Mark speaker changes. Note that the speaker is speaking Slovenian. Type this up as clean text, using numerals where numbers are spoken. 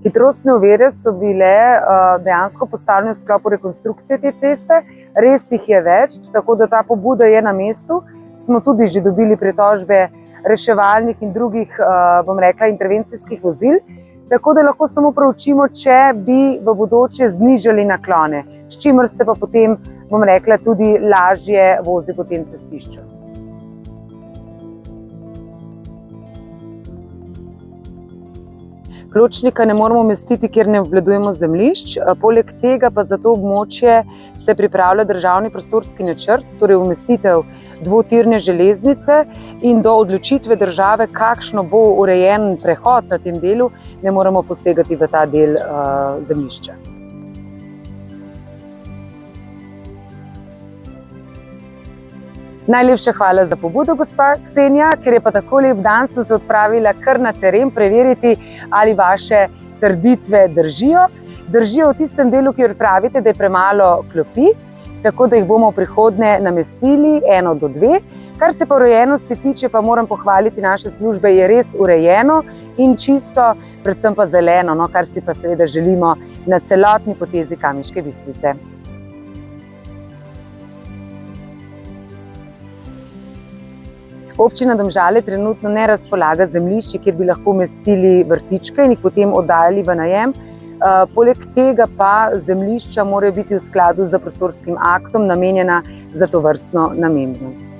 Speaker 1: Hitrostne ovire so bile dejansko postavljene v sklopu rekonstrukcije te ceste, res jih je več, tako da ta pobuda je na mestu. Smo tudi že dobili pritožbe reševalnih in drugih, intervencijskih vozil, tako da lahko samo proučimo, če bi v bodoče znižali naklone, s čimer se pa potem, tudi lažje vozi po tem cestišču. Pločnika ne moremo umestiti, kjer ne obvladujemo zemljišč. Poleg tega pa za to območje se pripravlja državni prostorski načrt, torej umestitev dvotirne železnice, in do odločitve države, kakšno bo urejen prehod na tem delu, ne moremo posegati v ta del zemljišča. Najlepša hvala za pobudo, gospa Ksenija, ker je pa tako lep dan, sem se odpravila kar na teren preveriti, ali vaše trditve držijo. Držijo v tistem delu, kjer pravite, da je premalo klopi, tako da jih bomo v prihodnje namestili 1 do 2. Kar se pa urejenosti tiče, pa moram pohvaliti naše službe, je res urejeno in čisto, predvsem pa zeleno, kar si pa seveda želimo na celotni potezi Kamniške Bistrice. Občina Domžale trenutno ne razpolaga zemljišči, kjer bi lahko umestili vrtičke in jih potem oddajali v najem. Poleg tega pa zemljišča morajo biti v skladu z prostorskim aktom namenjena za tovrstno namembnost.